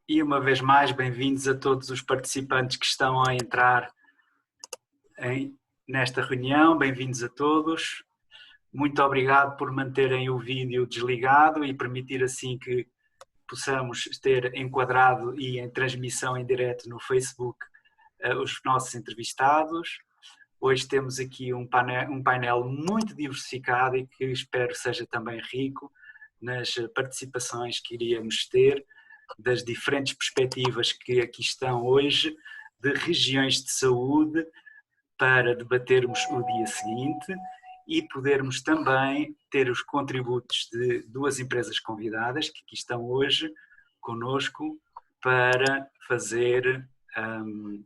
E uma vez mais, bem-vindos a todos os participantes que estão a entrar nesta reunião. Bem-vindos a todos. Muito obrigado por manterem o vídeo desligado e permitir assim que possamos ter enquadrado e em transmissão em direto no Facebook os nossos entrevistados. Hoje temos aqui um painel muito diversificado e que espero seja também rico nas participações que iríamos ter, das diferentes perspectivas que aqui estão hoje, de regiões de saúde, para debatermos o dia seguinte e podermos também ter os contributos de duas empresas convidadas que aqui estão hoje conosco para fazer...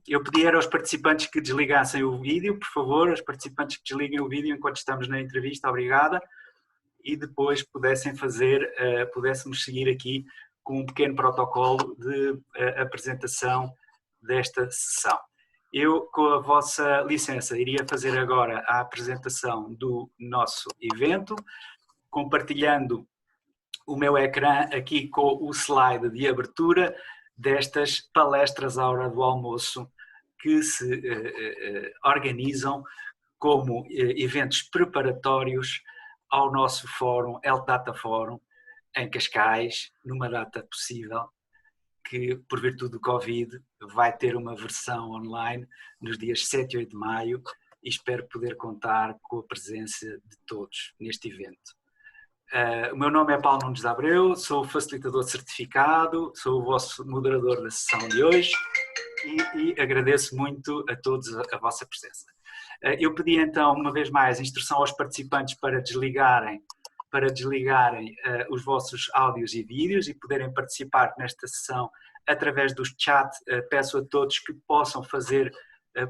eu pedi aos participantes que desligassem o vídeo, por favor, os participantes que desliguem o vídeo enquanto estamos na entrevista, obrigada, e depois pudéssemos seguir aqui com um pequeno protocolo de apresentação desta sessão. Eu, com a vossa licença, iria fazer agora a apresentação do nosso evento, compartilhando o meu ecrã aqui com o slide de abertura destas palestras à hora do almoço que se organizam como eventos preparatórios ao nosso fórum, Health Data Forum, em Cascais, numa data possível, que por virtude do Covid vai ter uma versão online nos dias 7 e 8 de maio e espero poder contar com a presença de todos neste evento. O meu nome é Paulo Nunes de Abreu, sou facilitador certificado, sou o vosso moderador da sessão de hoje e agradeço muito a todos a vossa presença. Eu pedi então, uma vez mais, instrução aos participantes para desligarem os vossos áudios e vídeos e poderem participar nesta sessão através do chat. Peço a todos que possam fazer,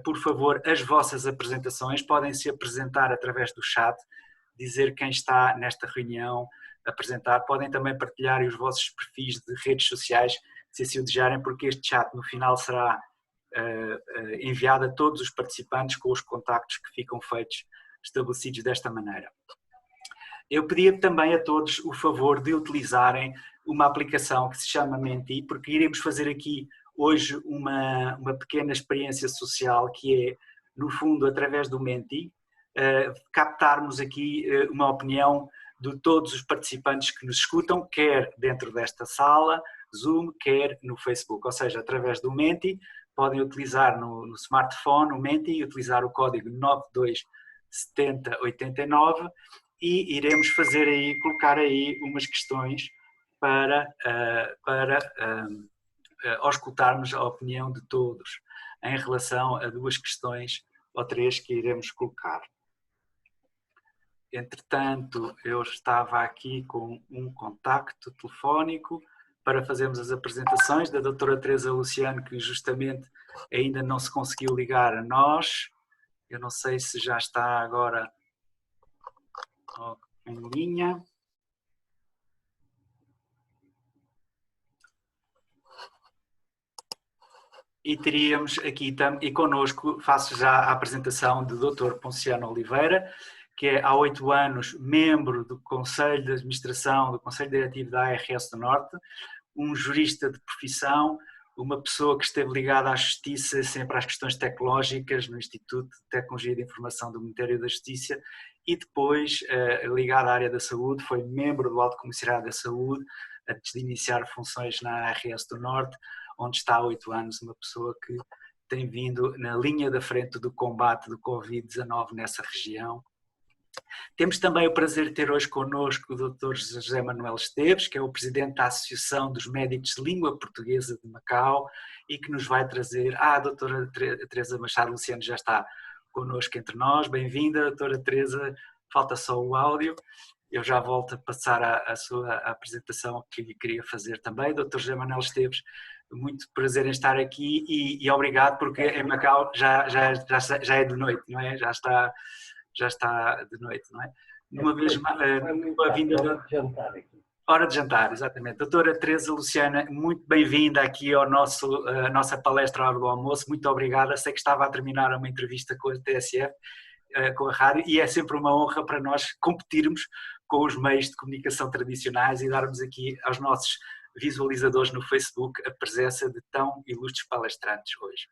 por favor, as vossas apresentações. Podem se apresentar através do chat, dizer quem está nesta reunião, apresentar. Podem também partilhar os vossos perfis de redes sociais, se assim o desejarem, porque este chat no final será enviado a todos os participantes com os contactos que ficam estabelecidos desta maneira. Eu pedia também a todos o favor de utilizarem uma aplicação que se chama Menti, porque iremos fazer aqui hoje uma pequena experiência social que é, no fundo, através do Menti, captarmos aqui uma opinião de todos os participantes que nos escutam, quer dentro desta sala, Zoom, quer no Facebook, ou seja, através do Menti, podem utilizar no smartphone o Menti e utilizar o código 927089 e iremos colocar aí umas questões para auscultarmos a opinião de todos em relação a duas questões ou três que iremos colocar. Entretanto, eu estava aqui com um contacto telefónico para fazermos as apresentações da doutora Teresa Luciano, que justamente ainda não se conseguiu ligar a nós. Eu não sei se já está agora em linha. E teríamos aqui e connosco, faço já a apresentação do Dr. Ponciano Oliveira, que é há 8 anos membro do Conselho de Administração, do Conselho Diretivo da ARS do Norte, um jurista de profissão, uma pessoa que esteve ligada à justiça, sempre às questões tecnológicas no Instituto de Tecnologia de Informação do Ministério da Justiça e depois ligado à área da saúde, foi membro do Alto Comissariado da Saúde antes de iniciar funções na ARS do Norte, onde está há 8 anos, uma pessoa que tem vindo na linha da frente do combate do Covid-19 nessa região. Temos também o prazer de ter hoje connosco o Dr. José Manuel Esteves, que é o presidente da Associação dos Médicos de Língua Portuguesa de Macau e que nos vai trazer... a doutora Teresa Machado Luciano já está connosco entre nós. Bem-vinda, doutora Teresa, falta só o áudio. Eu já volto a passar a sua apresentação que lhe queria fazer também. Dr. José Manuel Esteves, muito prazer em estar aqui e obrigado, porque em Macau já é de noite, não é? Já está de noite, não é? Uma vez uma vinda de jantar aqui. Hora de jantar, exatamente. Doutora Teresa Luciana, muito bem-vinda aqui à nossa palestra à hora do almoço, muito obrigada. Sei que estava a terminar uma entrevista com a TSF, com a rádio, e é sempre uma honra para nós competirmos com os meios de comunicação tradicionais e darmos aqui aos nossos visualizadores no Facebook a presença de tão ilustres palestrantes hoje.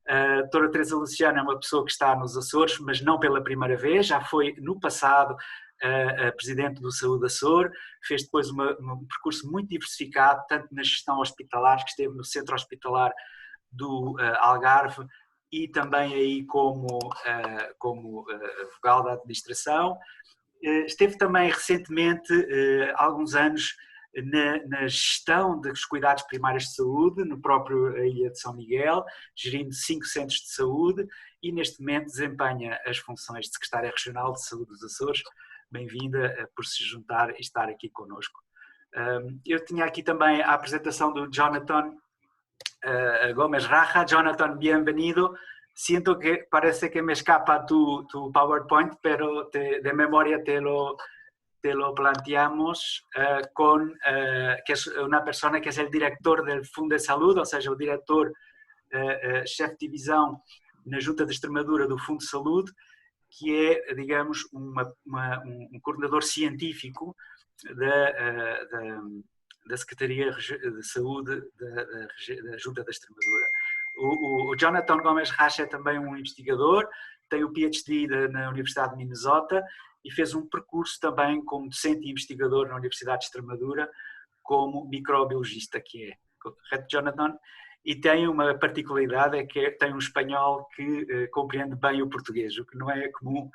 A doutora Teresa Luciano é uma pessoa que está nos Açores, mas não pela primeira vez, já foi no passado a presidente do Saúde Açor, fez depois um percurso muito diversificado, tanto na gestão hospitalar, que esteve no centro hospitalar do Algarve, e também aí como vogal da administração. Esteve também recentemente, alguns anos, na gestão dos cuidados primários de saúde, no próprio Ilha de São Miguel, gerindo 5 centros de saúde, e neste momento desempenha as funções de Secretária Regional de Saúde dos Açores. Bem-vinda por se juntar e estar aqui connosco. Eu tinha aqui também a apresentação do Jonathan Gómez Raja. Jonathan, bienvenido. Siento que parece que me escapa tu PowerPoint, pero de memoria te lo planteamos que es una persona que es el director del Fundo de Saúde, ou seja, o diretor, chefe de divisão na Junta de Extremadura do Fundo de Saúde, que é, digamos, um coordenador científico da Secretaria de Saúde da Junta da Extremadura. O Jonathan Gómez Raja é também um investigador, tem o PhD na Universidade de Minnesota e fez um percurso também como docente e investigador na Universidade de Extremadura como microbiologista, que é, correto, Jonathan? E tem uma particularidade, é que tem um espanhol que compreende bem o português, o que não é comum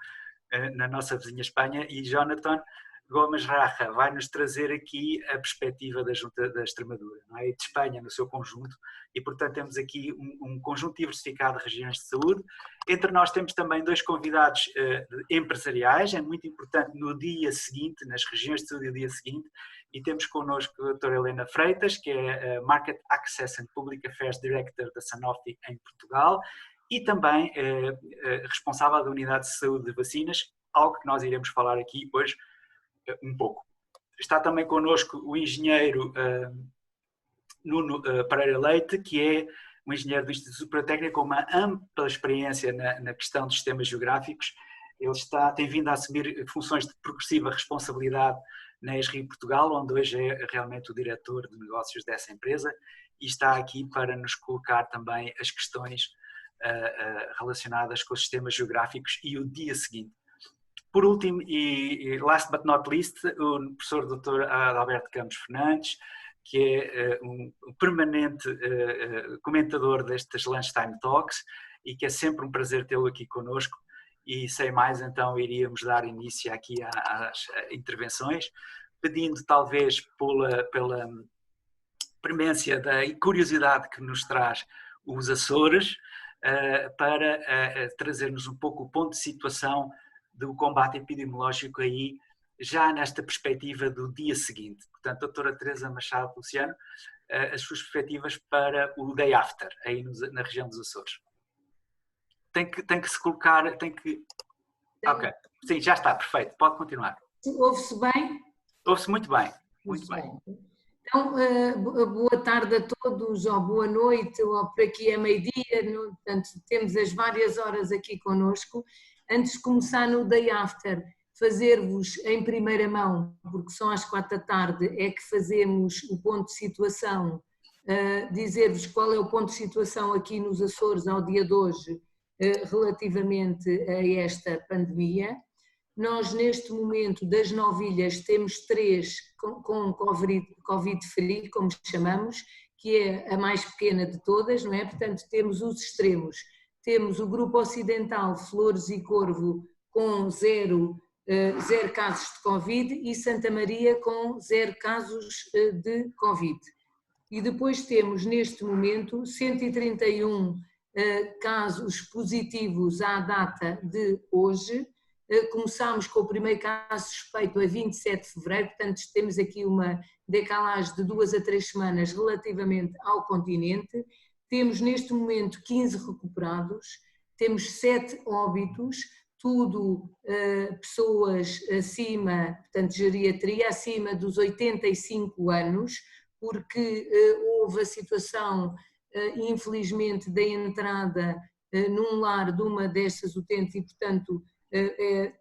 na nossa vizinha Espanha. E Jonathan Gómez Raja vai nos trazer aqui a perspectiva da Junta da Extremadura, não é? E de Espanha no seu conjunto, e portanto temos aqui um conjunto diversificado de regiões de saúde. Entre nós temos também 2 convidados empresariais, é muito importante no dia seguinte, nas regiões de saúde do dia seguinte, e temos connosco a doutora Helena Freitas, que é a Market Access and Public Affairs Director da Sanofi em Portugal, e também responsável da Unidade de Saúde de Vacinas, algo que nós iremos falar aqui hoje um pouco. Está também connosco o engenheiro Nuno Pereira Leite, que é um engenheiro do Instituto Superior Técnico com uma ampla experiência na questão dos sistemas geográficos. Ele tem vindo a assumir funções de progressiva responsabilidade na ESRI Portugal, onde hoje é realmente o diretor de negócios dessa empresa, e está aqui para nos colocar também as questões relacionadas com os sistemas geográficos e o dia seguinte. Por último, e last but not least, o professor Dr. Adalberto Campos Fernandes, que é um permanente comentador destes Lunchtime Talks e que é sempre um prazer tê-lo aqui connosco. E sem mais, então, iríamos dar início aqui às intervenções, pedindo talvez pela premência da curiosidade que nos traz os Açores, para trazer-nos um pouco o ponto de situação do combate epidemiológico aí, já nesta perspectiva do dia seguinte. Portanto, doutora Teresa Machado Luciano, as suas perspectivas para o day after, aí na região dos Açores. Tem que se colocar, Ok, sim, já está, perfeito, pode continuar. Ouve-se bem? Ouve-se muito bem, muito bem. Então, boa tarde a todos, ou boa noite, ou por aqui é meio-dia, portanto, temos as várias horas aqui connosco. Antes de começar no day after, fazer-vos em primeira mão, porque são às 4 da tarde, é que fazemos o ponto de situação, dizer-vos qual é o ponto de situação aqui nos Açores ao dia de hoje, relativamente a esta pandemia. Nós, neste momento, das 9 ilhas, temos 3 com Covid-free, como chamamos, que é a mais pequena de todas, não é? Portanto, temos os extremos. Temos o grupo ocidental, Flores e Corvo, com 0 casos de Covid, e Santa Maria com 0 casos de Covid. E depois temos, neste momento, 131 casos positivos à data de hoje. Começámos com o primeiro caso suspeito a 27 de fevereiro, portanto temos aqui uma decalagem de 2 a 3 semanas relativamente ao continente. Temos neste momento 15 recuperados, temos 7 óbitos, tudo pessoas acima, portanto geriatria, acima dos 85 anos, porque houve a situação, infelizmente, da entrada num lar de uma dessas utentes e, portanto,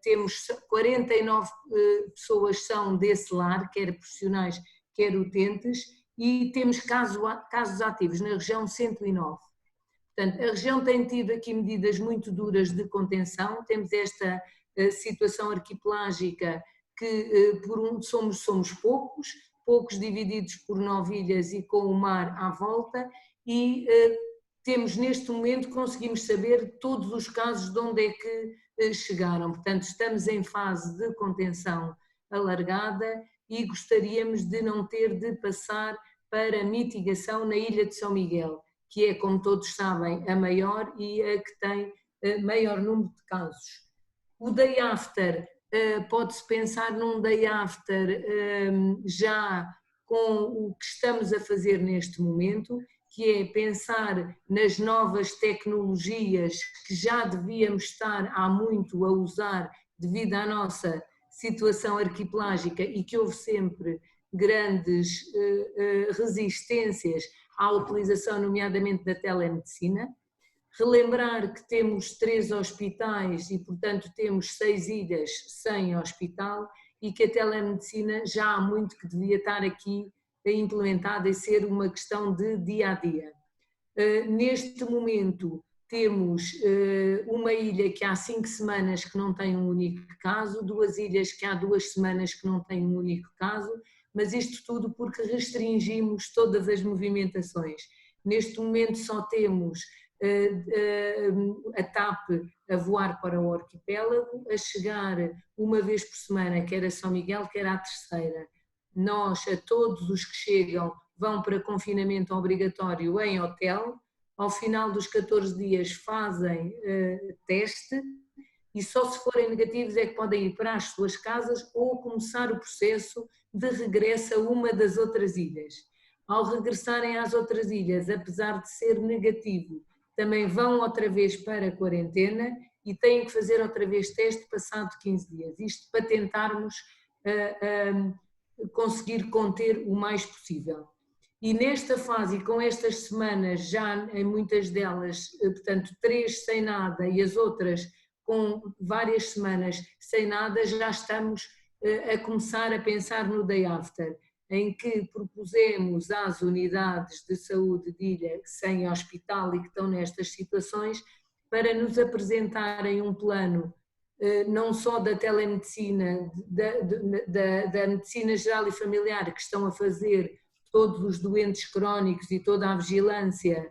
temos 49 pessoas são desse lar, quer profissionais, quer utentes, e temos casos ativos na região 109. Portanto, a região tem tido aqui medidas muito duras de contenção, temos esta situação arquipelágica que somos poucos divididos por 9 ilhas e com o mar à volta, e temos neste momento, conseguimos saber todos os casos de onde é que chegaram. Portanto, estamos em fase de contenção alargada e gostaríamos de não ter de passar para mitigação na ilha de São Miguel, que é, como todos sabem, a maior e a que tem maior número de casos. O day after, pode-se pensar num day after já com o que estamos a fazer neste momento, que é pensar nas novas tecnologias que já devíamos estar há muito a usar devido à nossa situação arquipelágica e que houve sempre grandes resistências à utilização, nomeadamente da telemedicina. Relembrar que temos 3 hospitais e, portanto, temos 6 ilhas sem hospital e que a telemedicina já há muito que devia estar aqui implementada e ser uma questão de dia a dia. Neste momento temos uma ilha que há 5 semanas que não tem um único caso, 2 ilhas que há 2 semanas que não têm um único caso, mas isto tudo porque restringimos todas as movimentações. Neste momento só temos a TAP a voar para o arquipélago, a chegar uma vez por semana, quer a São Miguel, quer à terceira. Nós, a todos os que chegam, vão para confinamento obrigatório em hotel, ao final dos 14 dias fazem teste e só se forem negativos é que podem ir para as suas casas ou começar o processo de regresso a uma das outras ilhas. Ao regressarem às outras ilhas, apesar de ser negativo, também vão outra vez para a quarentena e têm que fazer outra vez teste passado 15 dias. Isto para tentarmos conseguir conter o mais possível. E nesta fase, e com estas semanas, já em muitas delas, portanto 3 sem nada e as outras com várias semanas sem nada, já estamos a começar a pensar no day after, em que propusemos às unidades de saúde de ilha sem hospital e que estão nestas situações, para nos apresentarem um plano não só da telemedicina, da medicina geral e familiar, que estão a fazer todos os doentes crónicos e toda a vigilância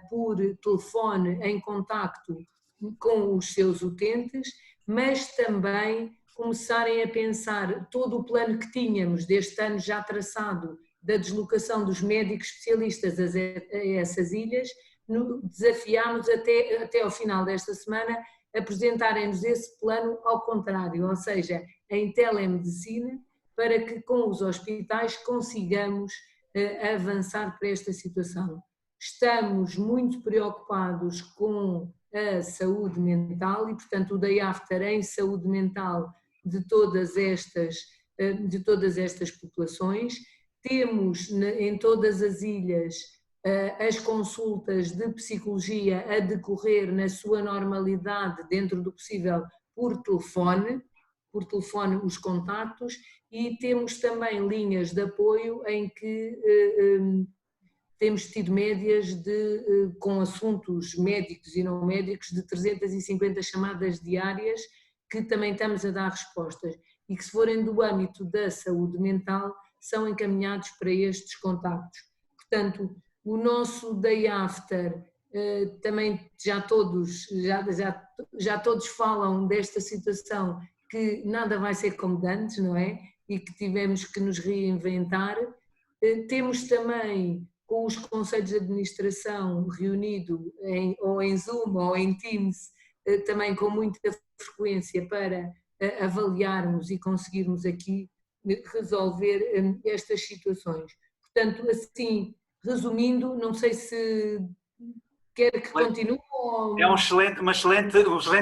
por telefone em contacto com os seus utentes, mas também começarem a pensar todo o plano que tínhamos deste ano já traçado da deslocação dos médicos especialistas a essas ilhas. Desafiámos até ao final desta semana apresentarem-nos esse plano ao contrário, ou seja, em telemedicina, para que com os hospitais consigamos avançar para esta situação. Estamos muito preocupados com a saúde mental e, portanto, o day after em saúde mental de todas estas populações. Temos em todas as ilhas as consultas de psicologia a decorrer na sua normalidade, dentro do possível, por telefone os contactos, e temos também linhas de apoio em que temos tido médias com assuntos médicos e não médicos de 350 chamadas diárias, que também estamos a dar respostas e que, se forem do âmbito da saúde mental, são encaminhados para estes contactos. Portanto, o nosso day after, também já todos falam desta situação, que nada vai ser como de antes, não é? E que tivemos que nos reinventar. Temos também com os conselhos de administração reunido ou em Zoom ou em Teams, também com muita frequência, para avaliarmos e conseguirmos aqui resolver estas situações. Portanto, assim, resumindo, não sei se quer que continue ou... É um excelente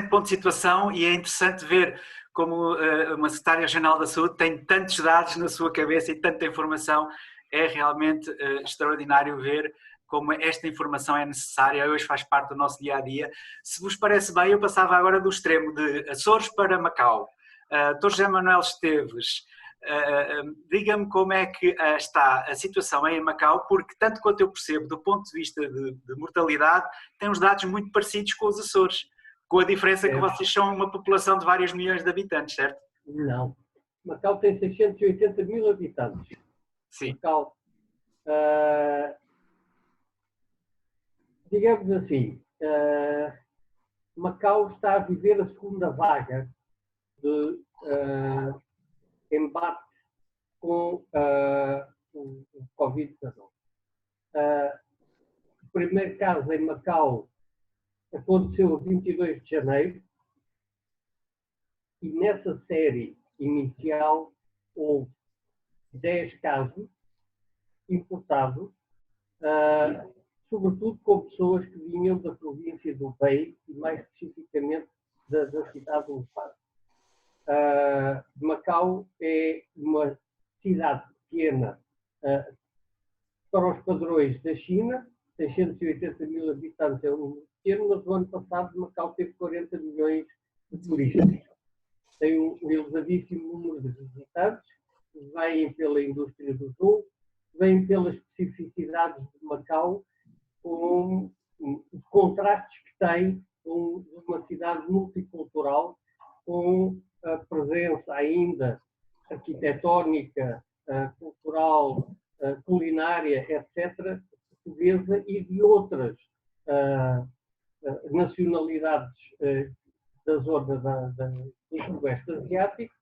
ponto de situação, e é interessante ver como uma secretária-geral da saúde tem tantos dados na sua cabeça e tanta informação. É realmente extraordinário ver como esta informação é necessária, hoje faz parte do nosso dia-a-dia. Se vos parece bem, eu passava agora do extremo de Açores para Macau. Dr. José Manuel Esteves, Diga-me como é que está a situação em Macau, porque tanto quanto eu percebo, do ponto de vista de mortalidade, tem uns dados muito parecidos com os Açores, com a diferença que vocês são uma população de vários milhões de habitantes, certo? Não. Macau tem 680 mil habitantes. Sim. Macau, digamos assim, Macau está a viver a segunda vaga de embate com o Covid-19. O primeiro caso em Macau aconteceu a 22 de janeiro e nessa série inicial houve 10 casos importados, sobretudo com pessoas que vinham da província do Hubei e mais especificamente da cidade do Wuhan. Macau é uma cidade pequena para os padrões da China, 680 mil habitantes é um número pequeno, mas no ano passado Macau teve 40 milhões de turistas. Tem um elevadíssimo número de visitantes, vêm pela indústria do jogo, vêm pelas especificidades de Macau, com os contrastes que tem com uma cidade multicultural, com a presença ainda arquitetónica, cultural, culinária, etc., portuguesa e de outras nacionalidades da zona do Sudeste Asiático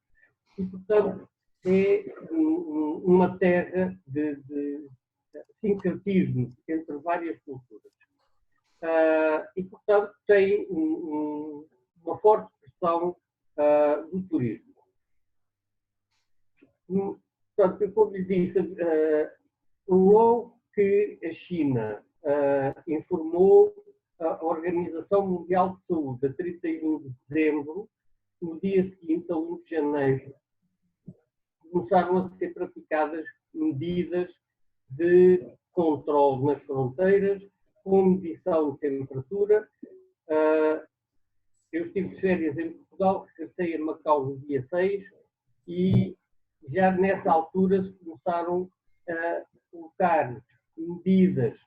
e, portanto, é uma terra de sincretismo entre várias culturas. E, portanto, tem uma forte pressão do turismo. Portanto, como lhe disse, logo que a China informou a Organização Mundial de Saúde, a 31 de dezembro, no dia seguinte, a 1 de janeiro, começaram a ser praticadas medidas de controle nas fronteiras, com medição de temperatura. Eu estive de férias em Portugal, regressei a Macau no dia 6 e já nessa altura se começaram a colocar medidas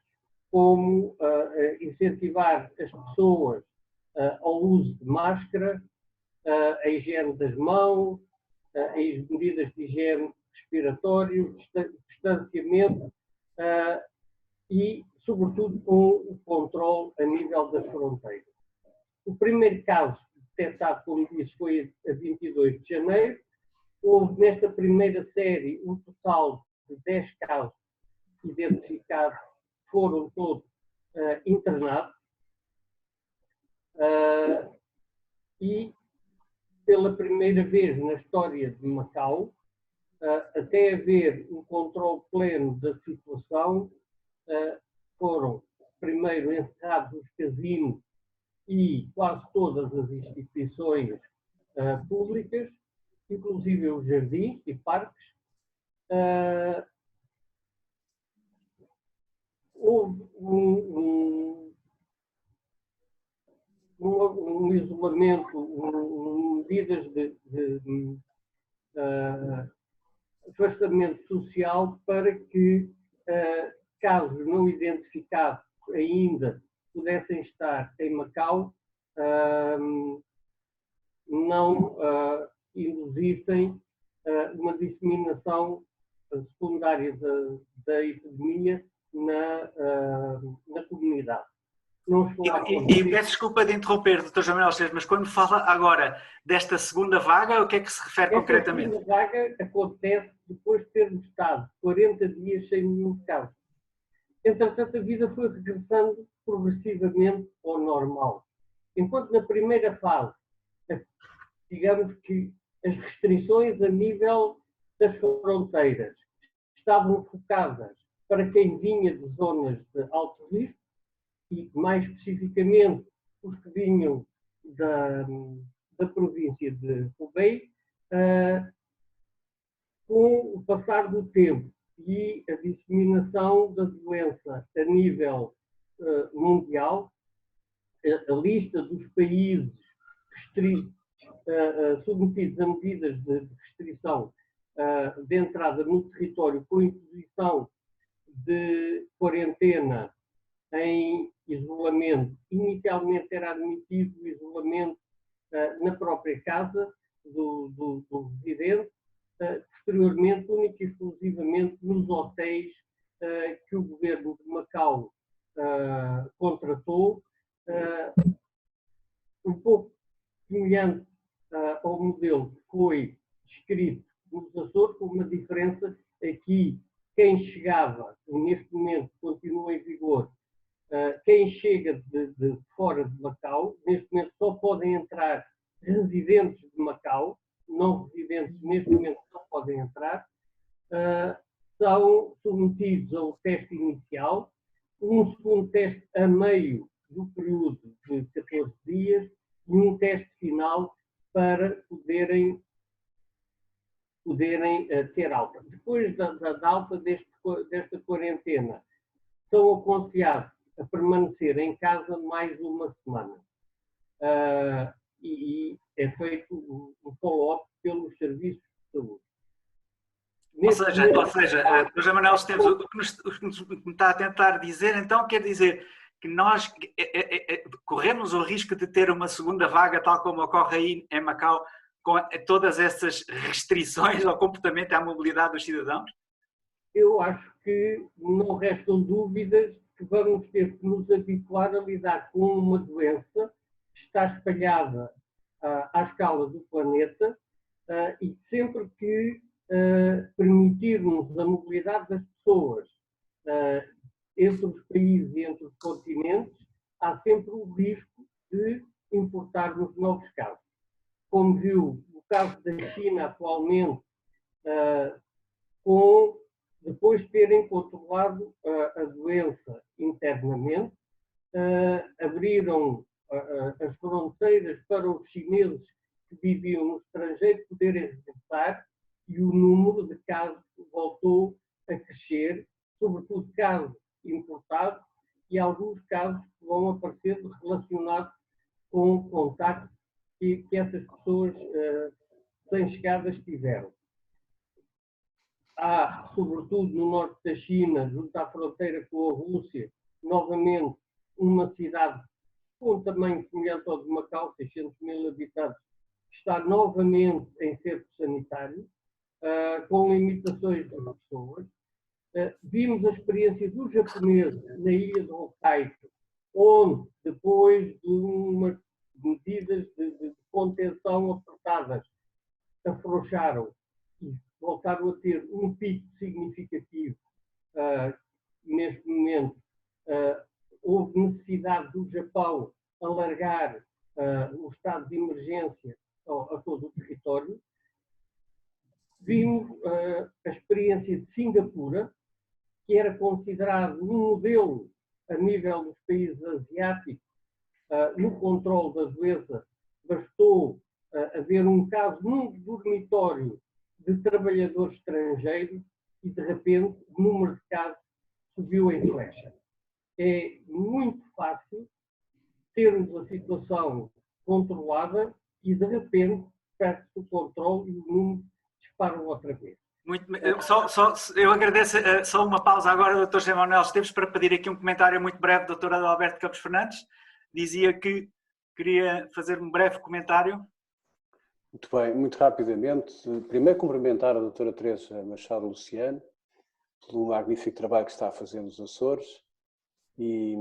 como incentivar as pessoas ao uso de máscara, a higiene das mãos, as medidas de higiene respiratório, distanciamento e, sobretudo, com o controle a nível das fronteiras. O primeiro caso detectado, como disse, foi a 22 de janeiro. Houve nesta primeira série um total de 10 casos identificados, foram todos internados e pela primeira vez na história de Macau, até haver um controle pleno da situação, foram primeiro encerrados os casinos e quase todas as instituições públicas, inclusive os jardins e parques. Houve um isolamento, medidas de afastamento social para que casos não identificados ainda pudessem estar em Macau, não induzissem uma disseminação secundária da epidemia na comunidade. E peço desculpa de interromper, Dr. João Manuel Esteves, mas quando fala agora desta segunda vaga, o que é que se refere concretamente? A segunda vaga acontece depois de termos estado 40 dias sem nenhum caso. Entretanto, a vida foi regressando progressivamente ao normal. Enquanto na primeira fase, digamos que as restrições a nível das fronteiras estavam focadas para quem vinha de zonas de alto risco, e mais especificamente os que vinham da província de Hubei, com o passar do tempo e a disseminação da doença a nível mundial, a lista dos países submetidos a medidas de restrição de entrada no território com imposição de quarentena em isolamento. Inicialmente era admitido o isolamento na própria casa do residente, posteriormente, única e exclusivamente nos hotéis que o governo de Macau contratou, um pouco semelhante ao modelo que foi descrito nos Açores, com uma diferença aqui. Quem chegava, e neste momento continua em vigor, quem chega de fora de Macau, neste momento só podem entrar residentes de Macau, não residentes neste momento não podem entrar, são submetidos a um teste inicial, um segundo teste a meio do período de 14 dias e um teste final para poderem ter alta. Depois da alta desta quarentena, são aconselhados a permanecer em casa mais uma semana. E é feito um follow-up pelos serviços de saúde. Ou seja, Dr. José Manuel Esteves, o que nos está a tentar dizer, então, quer dizer que nós corremos o risco de ter uma segunda vaga, tal como ocorre aí em Macau, com todas essas restrições ao comportamento e à mobilidade dos cidadãos? Eu acho que não restam dúvidas que vamos ter que nos habituar a lidar com uma doença que está espalhada à escala do planeta e sempre que permitirmos a mobilidade das pessoas entre os países e entre os continentes, há sempre o risco de importarmos novos casos. Como viu, o caso da China atualmente, depois de terem controlado a doença internamente, abriram as fronteiras para os chineses que viviam no estrangeiro poderem regressar e o número de casos voltou a crescer, sobretudo casos importados e alguns casos que vão aparecer relacionados com contactos que essas pessoas sem chegadas tiveram. Há, sobretudo no norte da China, junto à fronteira com a Rússia, novamente uma cidade com um tamanho semelhante ao de Macau, 600 mil habitantes, que está novamente em cerco sanitário, com limitações de pessoas. Vimos a experiência dos japoneses na ilha de Hokkaido, onde, depois de umas medidas de contenção apertadas, afrouxaram e voltaram a ter um pico significativo. Neste momento, houve necessidade do Japão alargar o estado de emergência a todo o território. Vimos a experiência de Singapura, que era considerado um modelo a nível dos países asiáticos no controle da doença. Bastou haver um caso num dormitório de trabalhadores estrangeiros e, de repente, o número de casos subiu em flecha. É muito fácil termos a situação controlada e, de repente, perde-se o controle e o número dispara outra vez. Eu agradeço só uma pausa agora, Dr. José Manuel Esteves, para pedir aqui um comentário muito breve do Dr. Adalberto Campos Fernandes. Dizia que queria fazer um breve comentário. Muito bem, muito rapidamente. Primeiro, cumprimentar a doutora Teresa Machado Luciano pelo magnífico trabalho que está a fazer nos Açores e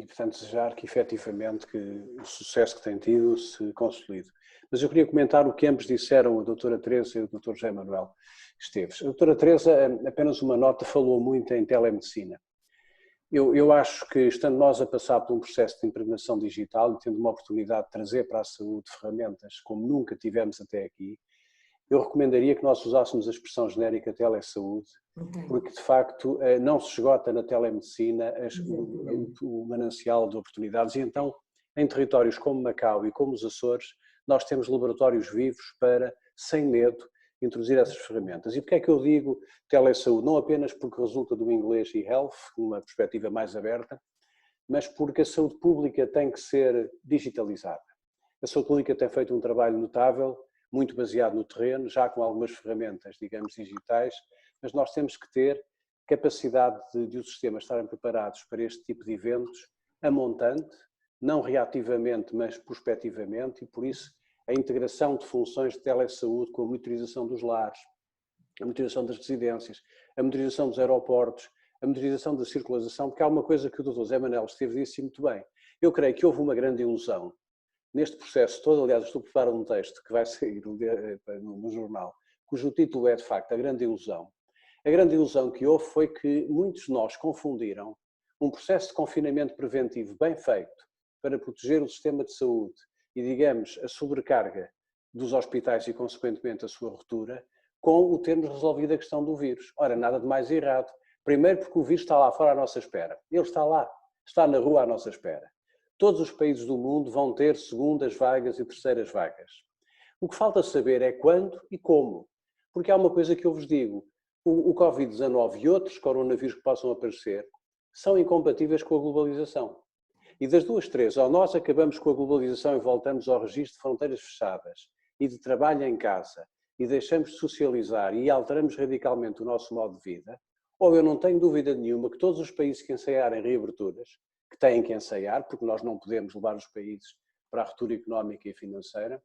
portanto, desejar que, efetivamente, que o sucesso que tem tido se consolide. Mas eu queria comentar o que ambos disseram, a doutora Teresa e o Dr. José Manuel Esteves. A doutora Teresa, apenas uma nota, falou muito em telemedicina. Eu acho que, estando nós a passar por um processo de impregnação digital e tendo uma oportunidade de trazer para a saúde ferramentas como nunca tivemos até aqui, eu recomendaria que nós usássemos a expressão genérica telesaúde, porque de facto não se esgota na telemedicina o manancial de oportunidades e então em territórios como Macau e como os Açores nós temos laboratórios vivos para, sem medo, introduzir essas ferramentas. E porquê é que eu digo telesaúde? Não apenas porque resulta do inglês e-health, uma perspectiva mais aberta, mas porque a saúde pública tem que ser digitalizada. A saúde pública tem feito um trabalho notável, muito baseado no terreno, já com algumas ferramentas, digamos, digitais, mas nós temos que ter capacidade de os sistemas estarem preparados para este tipo de eventos a montante, não reativamente, mas prospectivamente, e por isso a integração de funções de telesaúde com a monitorização dos lares, a monitorização das residências, a monitorização dos aeroportos, a monitorização da circulação, porque há uma coisa que o Dr. Zé Manuel Esteves disse muito bem. Eu creio que houve uma grande ilusão neste processo todo. Aliás, estou a preparar um texto que vai sair no jornal, cujo título é, de facto, A Grande Ilusão. A grande ilusão que houve foi que muitos de nós confundiram um processo de confinamento preventivo bem feito para proteger o sistema de saúde e, digamos, a sobrecarga dos hospitais e, consequentemente, a sua ruptura, com o termos resolvido a questão do vírus. Ora, nada de mais errado. Primeiro porque o vírus está lá fora à nossa espera. Ele está lá, está na rua à nossa espera. Todos os países do mundo vão ter segundas vagas e terceiras vagas. O que falta saber é quando e como. Porque há uma coisa que eu vos digo. O Covid-19 e outros coronavírus que possam aparecer são incompatíveis com a globalização. E das duas, três, ou nós acabamos com a globalização e voltamos ao registro de fronteiras fechadas e de trabalho em casa e deixamos de socializar e alteramos radicalmente o nosso modo de vida, ou eu não tenho dúvida nenhuma que todos os países que ensaiarem reaberturas, que têm que ensaiar, porque nós não podemos levar os países para a ruptura económica e financeira,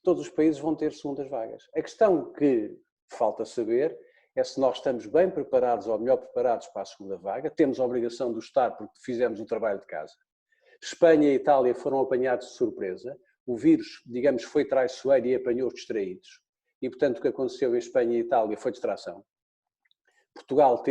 todos os países vão ter segundas vagas. A questão que falta saber é se nós estamos bem preparados ou melhor preparados para a segunda vaga. Temos a obrigação de estar porque fizemos o trabalho de casa. Espanha e Itália foram apanhados de surpresa. O vírus, digamos, foi traiçoeiro e apanhou-os distraídos. E, portanto, o que aconteceu em Espanha e Itália foi distração. Portugal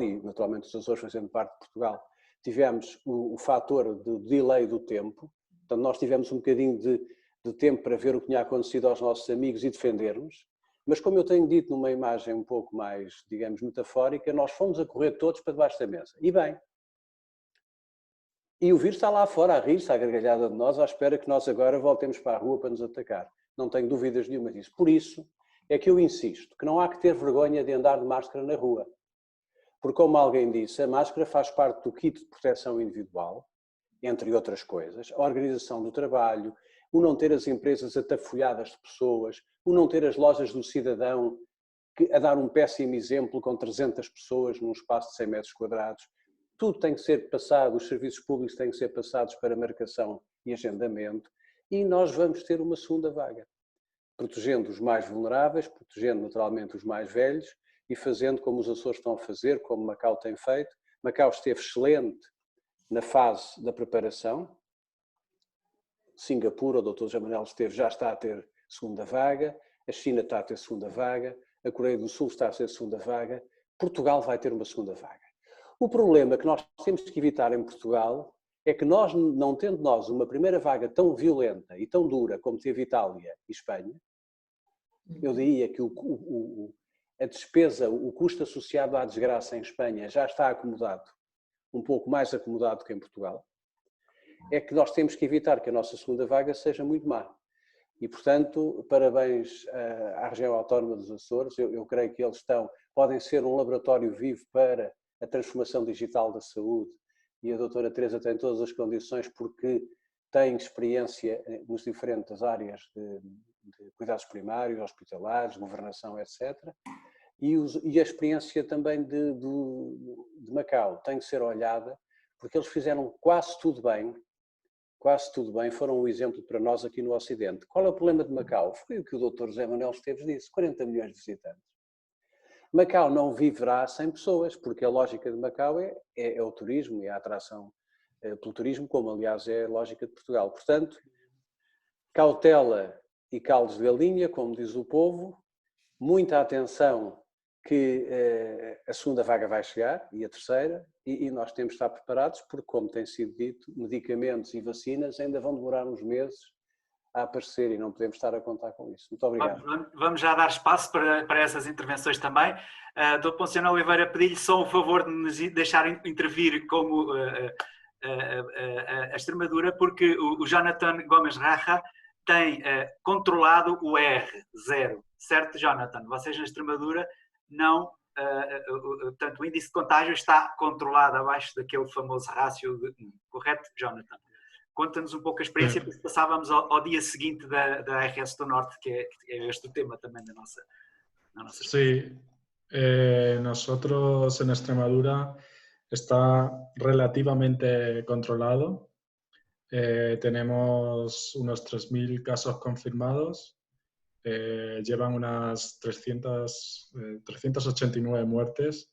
e naturalmente os Açores fazendo parte de Portugal, tivemos o fator de delay do tempo. Portanto, nós tivemos um bocadinho de tempo para ver o que tinha acontecido aos nossos amigos e defendermos. Mas, como eu tenho dito numa imagem um pouco mais, digamos, metafórica, nós fomos a correr todos para debaixo da mesa. E bem. E o vírus está lá fora a rir-se, à gargalhada de nós, à espera que nós agora voltemos para a rua para nos atacar. Não tenho dúvidas nenhuma disso. Por isso é que eu insisto que não há que ter vergonha de andar de máscara na rua. Porque, como alguém disse, a máscara faz parte do kit de proteção individual, entre outras coisas, a organização do trabalho, o não ter as empresas atafolhadas de pessoas, o não ter as lojas do cidadão a dar um péssimo exemplo com 300 pessoas num espaço de 100 metros quadrados. Tudo tem que ser passado, os serviços públicos têm que ser passados para marcação e agendamento, e nós vamos ter uma segunda vaga, protegendo os mais vulneráveis, protegendo naturalmente os mais velhos e fazendo como os Açores estão a fazer, como Macau tem feito. Macau esteve excelente na fase da preparação. Singapura, o Dr. José Manuel Esteves já está a ter segunda vaga, a China está a ter segunda vaga, a Coreia do Sul está a ter segunda vaga, Portugal vai ter uma segunda vaga. O problema que nós temos que evitar em Portugal é que nós, não tendo nós uma primeira vaga tão violenta e tão dura como teve Itália e Espanha, eu diria que a despesa, o custo associado à desgraça em Espanha já está acomodado, um pouco mais acomodado que em Portugal, é que nós temos que evitar que a nossa segunda vaga seja muito má. E, portanto, parabéns à região autónoma dos Açores. Eu creio que eles podem ser um laboratório vivo para a transformação digital da saúde, e a doutora Teresa tem todas as condições porque tem experiência nas diferentes áreas de cuidados primários, hospitalares, governação, etc. E a experiência também de Macau tem que ser olhada, porque eles fizeram quase tudo bem, foram um exemplo para nós aqui no Ocidente. Qual é o problema de Macau? Foi o que o Dr. José Manuel Esteves disse, 40 milhões de visitantes. Macau não viverá sem pessoas, porque a lógica de Macau é o turismo e a atração pelo turismo, como aliás é a lógica de Portugal. Portanto, cautela e caldos de galinha, como diz o povo, muita atenção que a segunda vaga vai chegar e a terceira, e nós temos de estar preparados, porque, como tem sido dito, medicamentos e vacinas ainda vão demorar uns meses a aparecer e não podemos estar a contar com isso. Muito obrigado. Vamos já dar espaço para essas intervenções também. Dr. Ponciano Oliveira, pedi-lhe só o favor de nos deixar intervir como a Extremadura, porque o Jonathan Gomes Raja tem controlado o R0, certo, Jonathan? Vocês na Extremadura não, portanto, o índice de contágio está controlado abaixo daquele famoso rácio de 1, correto, Jonathan? conta-nos um pouco a experiência, porque passávamos ao dia seguinte da RS do Norte, que é este o tema também da nossa Sí, nosotros en Extremadura está relativamente controlado. Tenemos unos 3.000 casos confirmados. Llevan unas 389 muertes.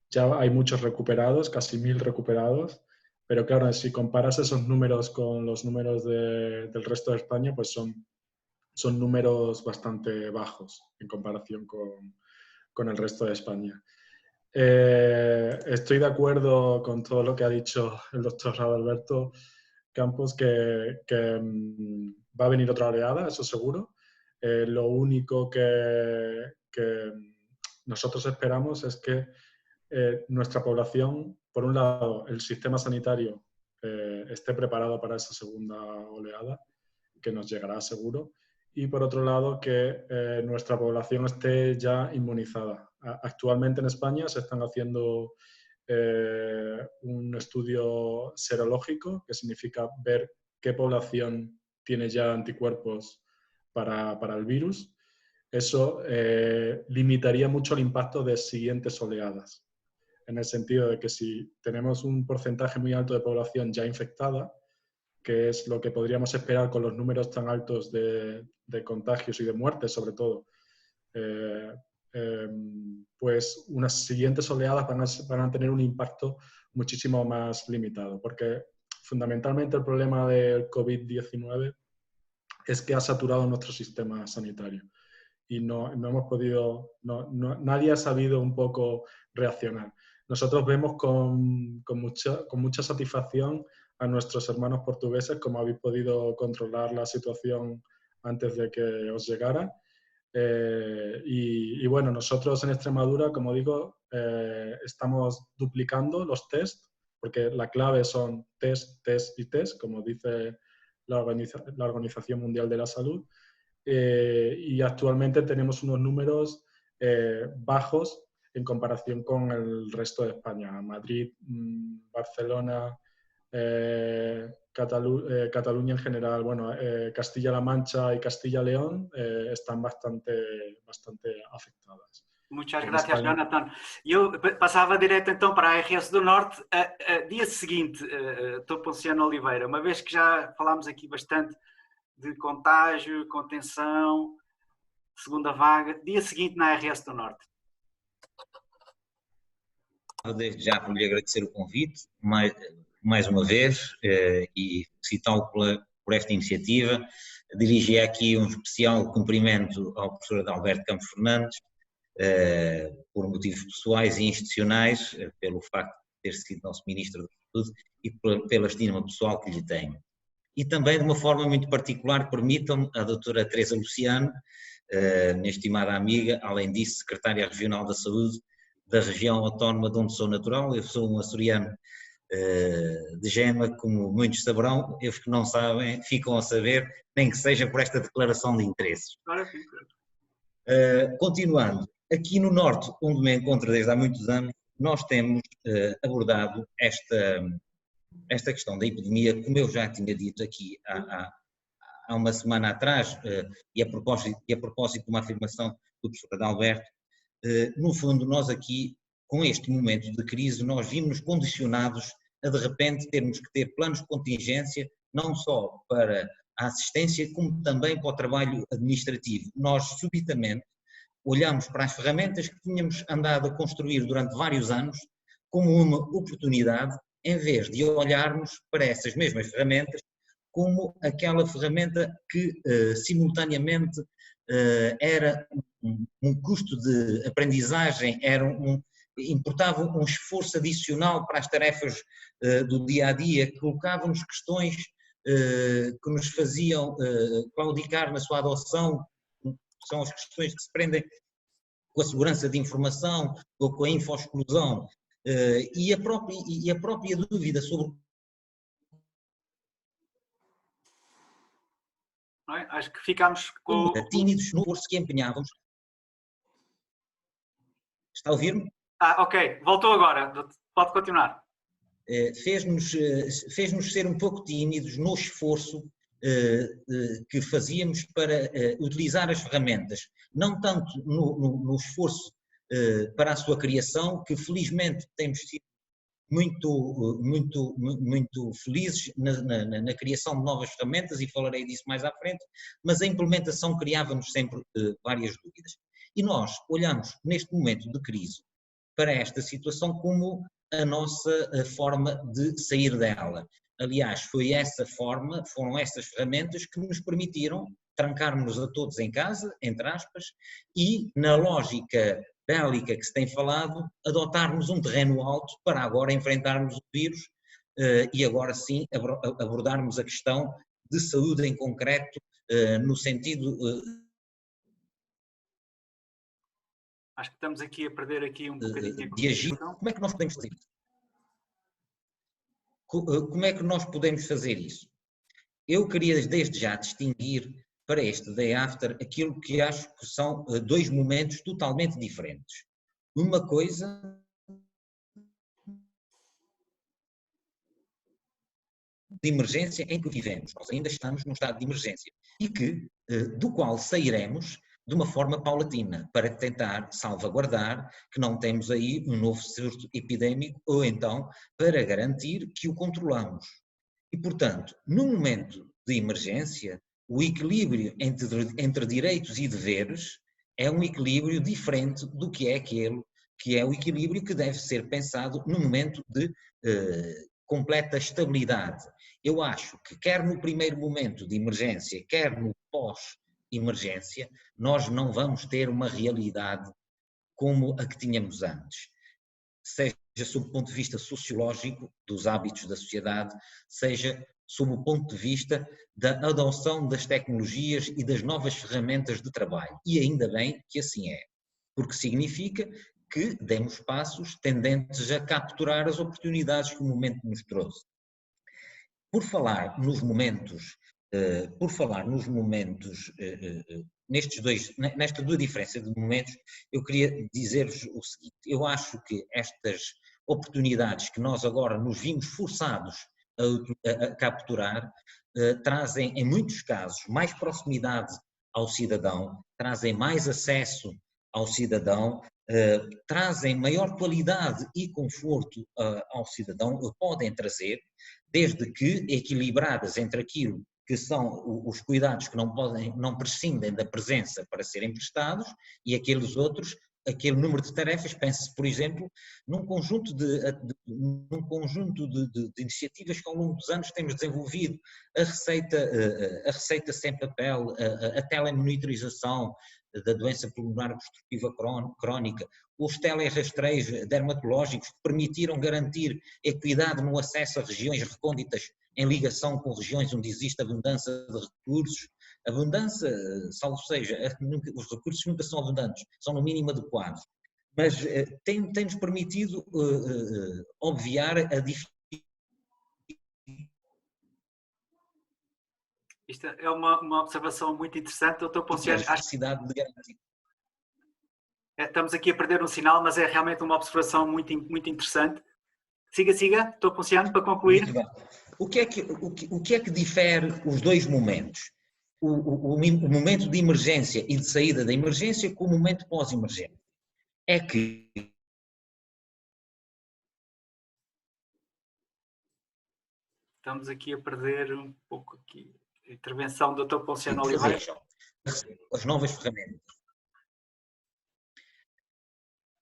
Ya hay muchos recuperados, casi 1.000 recuperados. Pero claro, si comparas esos números con los números del resto de España, pues son números bastante bajos en comparación con el resto de España. Estoy de acuerdo con todo lo que ha dicho el doctor Adalberto Campos, que va a venir otra oleada, eso seguro. Lo único que nosotros esperamos es que nuestra población, por un lado, el sistema sanitario esté preparado para esa segunda oleada, que nos llegará seguro, y por otro lado, que nuestra población esté ya inmunizada. Actualmente en España se están haciendo un estudio serológico, que significa ver qué población tiene ya anticuerpos para el virus. Eso limitaría mucho el impacto de siguientes oleadas, en el sentido de que si tenemos un porcentaje muy alto de población ya infectada, que es lo que podríamos esperar con los números tan altos de contagios y de muertes, sobre todo, pues unas siguientes oleadas van a tener un impacto muchísimo más limitado, porque fundamentalmente el problema del COVID-19 es que ha saturado nuestro sistema sanitario y no hemos podido, nadie ha sabido un poco reaccionar. Nosotros vemos con mucha satisfacción a nuestros hermanos portugueses, cómo habéis podido controlar la situación antes de que os llegara. Y bueno, nosotros en Extremadura, como digo, estamos duplicando los test, porque la clave son test, test y test, como dice la Organización Mundial de la Salud. Y actualmente tenemos unos números bajos en comparación con el resto de España. Madrid, Barcelona, Cataluña en general, bueno, Castilla-La Mancha y Castilla-León están bastante afectadas. Muchas gracias, Jonathan. Eu passava direto então para a RS do Norte. Dia seguinte, Dr. Ponciano Oliveira, uma vez que já falámos aqui bastante de contágio, contenção, segunda vaga, dia seguinte na RS do Norte. Desde já por lhe agradecer o convite, mais uma vez, e felicitá-lo por esta iniciativa. Dirigi aqui um especial cumprimento ao professor Adalberto Campos Fernandes, por motivos pessoais e institucionais, pelo facto de ter sido nosso Ministro da Saúde e pela estima pessoal que lhe tenho. E também, de uma forma muito particular, permitam-me, a doutora Teresa Luciano, minha estimada amiga, além disso, Secretária Regional da Saúde da região autónoma de onde sou natural. Eu sou um açoriano de Gema, como muitos saberão, e os que não sabem ficam a saber, nem que seja por esta declaração de interesses. Continuando, aqui no Norte, onde me encontro desde há muitos anos, nós temos abordado esta questão da epidemia, como eu já tinha dito aqui há uma semana atrás, e a propósito de uma afirmação do professor Adalberto. No fundo, nós aqui, com este momento de crise, nós vimos condicionados a de repente termos que ter planos de contingência, não só para a assistência, como também para o trabalho administrativo. Nós, subitamente, olhamos para as ferramentas que tínhamos andado a construir durante vários anos como uma oportunidade, em vez de olharmos para essas mesmas ferramentas como aquela ferramenta que, simultaneamente, era um custo de aprendizagem, importava um esforço adicional para as tarefas do dia-a-dia, que colocavam-nos questões que nos faziam claudicar na sua adoção, são as questões que se prendem com a segurança de informação ou com a infoexclusão, e a própria dúvida sobre... Acho que ficámos com... tímidos no curso que empenhávamos. Está a ouvir-me? Ok. Voltou agora. Pode continuar. fez-nos ser um pouco tímidos no esforço que fazíamos para utilizar as ferramentas, não tanto no esforço para a sua criação, que felizmente temos sido muito felizes na criação de novas ferramentas, e falarei disso mais à frente, mas a implementação criava-nos sempre várias dúvidas. E nós olhamos neste momento de crise para esta situação como a nossa forma de sair dela. Aliás, foram essas ferramentas que nos permitiram trancar-nos a todos em casa, entre aspas, e na lógica bélica que se tem falado, adotarmos um terreno alto para agora enfrentarmos o vírus e agora sim abordarmos a questão de saúde em concreto, no sentido... Acho que estamos aqui a perder aqui um bocadinho de agir. Como é que nós podemos fazer isso? Como é que nós podemos fazer isso? Eu queria desde já distinguir para este Day After aquilo que acho que são dois momentos totalmente diferentes. Uma coisa de emergência em que vivemos, nós ainda estamos num estado de emergência, e do qual sairemos de uma forma paulatina, para tentar salvaguardar que não temos aí um novo surto epidémico, ou então para garantir que o controlamos. E, portanto, num momento de emergência, o equilíbrio entre direitos e deveres é um equilíbrio diferente do que é aquele que é o equilíbrio que deve ser pensado no momento de completa estabilidade. Eu acho que quer no primeiro momento de emergência, quer no pós-emergência, nós não vamos ter uma realidade como a que tínhamos antes. Seja sob o ponto de vista sociológico, dos hábitos da sociedade, seja sob o ponto de vista da adoção das tecnologias e das novas ferramentas de trabalho. E ainda bem que assim é, porque significa que demos passos tendentes a capturar as oportunidades que o momento nos trouxe. Por falar nos momentos, nesta duas diferenças de momentos, eu queria dizer-vos o seguinte: eu acho que estas oportunidades que nós agora nos vimos forçados a capturar trazem, em muitos casos, mais proximidade ao cidadão, trazem mais acesso ao cidadão, trazem maior qualidade e conforto ao cidadão, podem trazer, desde que equilibradas entre aquilo que são os cuidados que não prescindem da presença para serem prestados e aqueles outros, aquele número de tarefas. Pense-se, por exemplo, num conjunto de iniciativas que ao longo dos anos temos desenvolvido, a receita sem papel, a telemonitorização da doença pulmonar obstrutiva crónica, os telerastreios dermatológicos que permitiram garantir equidade no acesso a regiões recônditas em ligação com regiões onde existe abundância de recursos. Abundância, salvo seja, os recursos nunca são abundantes, são no mínimo adequados, mas tem-nos permitido obviar a dificuldade. Isto é uma observação muito interessante, Dr. Ponciano. A necessidade de garantir. Estamos aqui a perder um sinal, mas é realmente uma observação muito interessante. Siga, Dr. Ponciano, para concluir. O que é que difere os dois momentos? O momento de emergência e de saída da emergência com o momento pós-emergência. É que estamos aqui a perder um pouco aqui a intervenção do Dr. Ponciano Oliveira. As novas ferramentas.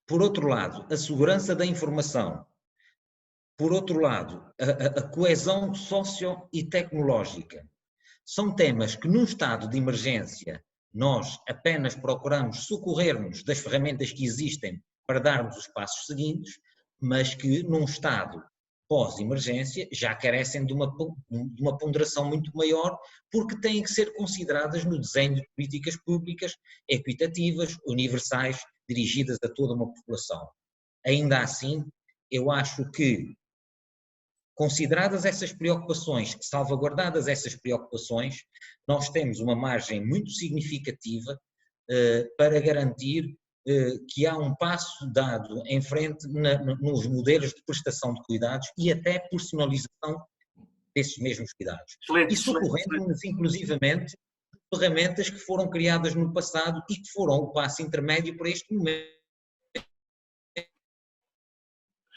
Por outro lado, a segurança da informação. Por outro lado, a coesão socio e tecnológica. São temas que num estado de emergência nós apenas procuramos socorrer-nos das ferramentas que existem para darmos os passos seguintes, mas que num estado pós-emergência já carecem de uma ponderação muito maior, porque têm que ser consideradas no desenho de políticas públicas equitativas, universais, dirigidas a toda uma população. Ainda assim, eu acho que, consideradas essas preocupações, salvaguardadas essas preocupações, nós temos uma margem muito significativa para garantir que há um passo dado em frente nos modelos de prestação de cuidados e até personalização desses mesmos cuidados. Excelente, E socorrendo-nos, inclusivamente, ferramentas que foram criadas no passado e que foram o passo intermédio para este momento.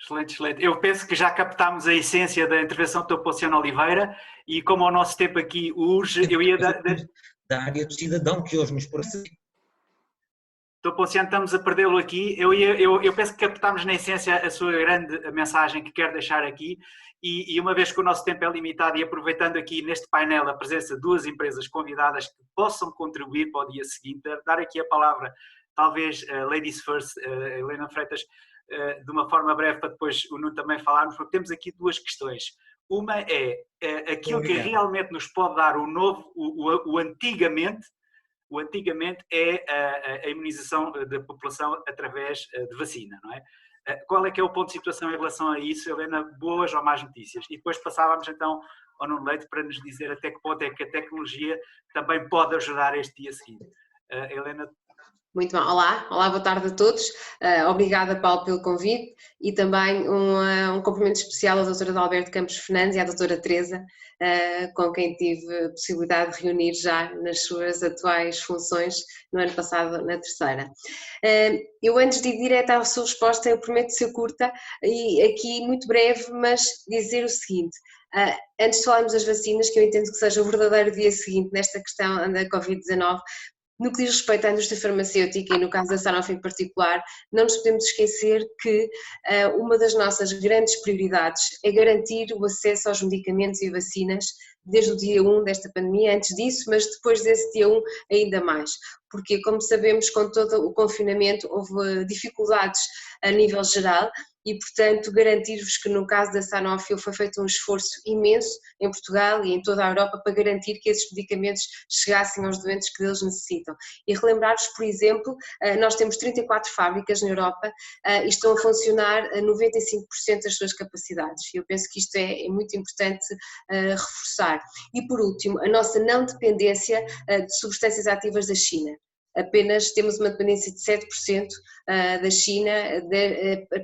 Excelente, excelente. Eu penso que já captámos a essência da intervenção do Dr. Ponciano Oliveira e como o nosso tempo aqui urge, eu ia dar... Da área do cidadão que hoje nos precede. Dr. Ponciano, estamos a perdê-lo aqui. Eu penso que captámos na essência a sua grande mensagem que quer deixar aqui e uma vez que o nosso tempo é limitado e aproveitando aqui neste painel a presença de duas empresas convidadas que possam contribuir para o dia seguinte, dar aqui a palavra, talvez, Ladies First, Helena Freitas, de uma forma breve para depois o Nuno também falarmos, porque temos aqui duas questões. Uma é aquilo que realmente nos pode dar o novo, o antigamente, o antigamente é a imunização da população através de vacina, não é? Qual é que é o ponto de situação em relação a isso, Helena? Boas ou más notícias? E depois passávamos então ao Nuno Leite para nos dizer até que ponto é que a tecnologia também pode ajudar este dia seguinte. Helena? Muito bom. Olá, boa tarde a todos. Obrigada, Paulo, pelo convite e também um cumprimento especial à doutora Adalberto Campos Fernandes e à doutora Teresa, com quem tive a possibilidade de reunir já nas suas atuais funções no ano passado, na terceira. Eu, antes de ir direto à sua resposta, eu prometo ser curta e aqui muito breve, mas dizer o seguinte. Antes de falarmos das vacinas, que eu entendo que seja o verdadeiro dia seguinte nesta questão da Covid-19, no que diz respeito à indústria farmacêutica e no caso da Sanofi em particular, não nos podemos esquecer que uma das nossas grandes prioridades é garantir o acesso aos medicamentos e vacinas desde o dia 1 desta pandemia, antes disso, mas depois desse dia 1 ainda mais. Porque, como sabemos, com todo o confinamento houve dificuldades a nível geral e, portanto, garantir-vos que no caso da Sanofi foi feito um esforço imenso em Portugal e em toda a Europa para garantir que esses medicamentos chegassem aos doentes que deles necessitam. E relembrar-vos, por exemplo, nós temos 34 fábricas na Europa e estão a funcionar a 95% das suas capacidades. Eu penso que isto é muito importante reforçar. E, por último, a nossa não dependência de substâncias ativas da China. Apenas temos uma dependência de 7% da China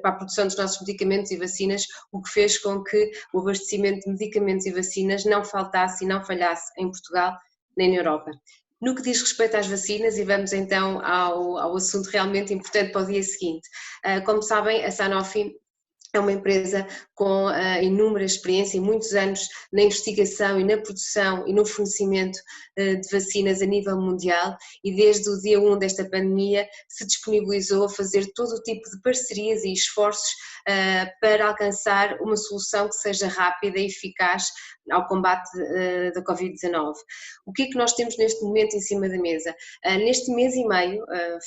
para a produção dos nossos medicamentos e vacinas, o que fez com que o abastecimento de medicamentos e vacinas não faltasse e não falhasse em Portugal nem na Europa. No que diz respeito às vacinas, e vamos então ao assunto realmente importante para o dia seguinte. Como sabem, a Sanofi é uma empresa com inúmera experiência e muitos anos na investigação e na produção e no fornecimento de vacinas a nível mundial e desde o dia 1 desta pandemia se disponibilizou a fazer todo o tipo de parcerias e esforços para alcançar uma solução que seja rápida e eficaz ao combate da Covid-19. O que é que nós temos neste momento em cima da mesa? Neste mês e meio,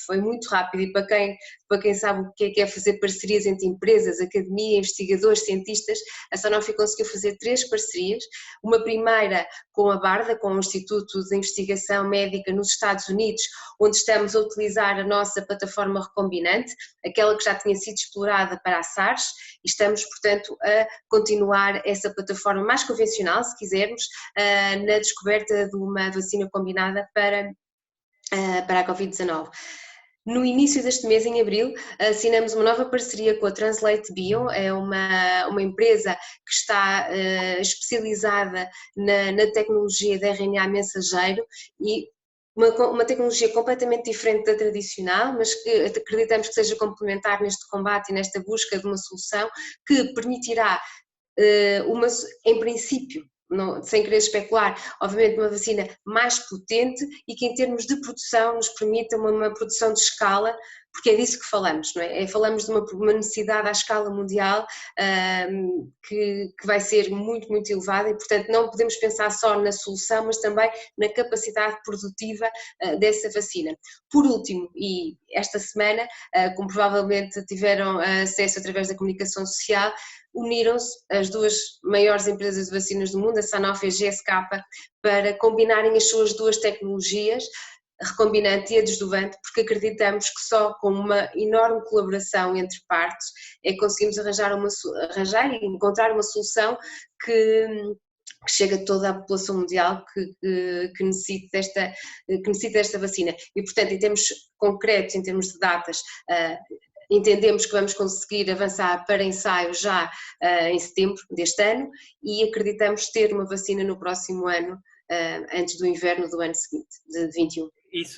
foi muito rápido e para quem sabe o que é fazer parcerias entre empresas, academia, investigadores, cientistas, a Sanofi conseguiu fazer 3 parcerias, uma primeira com a BARDA, com o Instituto de Investigação Médica nos Estados Unidos, onde estamos a utilizar a nossa plataforma recombinante, aquela que já tinha sido explorada para a SARS, e estamos, portanto, a continuar essa plataforma mais convencional, se quisermos, na descoberta de uma vacina combinada para a Covid-19. No início deste mês, em abril, assinamos uma nova parceria com a Translate Bio, é uma empresa que está especializada na tecnologia de RNA mensageiro e uma tecnologia completamente diferente da tradicional, mas que acreditamos que seja complementar neste combate e nesta busca de uma solução que permitirá, em princípio, não, sem querer especular, obviamente uma vacina mais potente e que em termos de produção nos permita uma produção de escala, porque é disso que falamos, não é? Falamos de uma necessidade à escala mundial que vai ser muito, muito elevada e, portanto, não podemos pensar só na solução, mas também na capacidade produtiva dessa vacina. Por último, e esta semana, como provavelmente tiveram acesso através da comunicação social, uniram-se as duas maiores empresas de vacinas do mundo, a Sanofi e a GSK, para combinarem as suas duas tecnologias, a recombinante e a desdobante, porque acreditamos que só com uma enorme colaboração entre partes é que conseguimos arranjar e encontrar uma solução que que chega a toda a população mundial que necessita desta vacina. E, portanto, em termos concretos, em termos de datas, entendemos que vamos conseguir avançar para ensaio já em setembro deste ano e acreditamos ter uma vacina no próximo ano, antes do inverno do ano seguinte, de 21.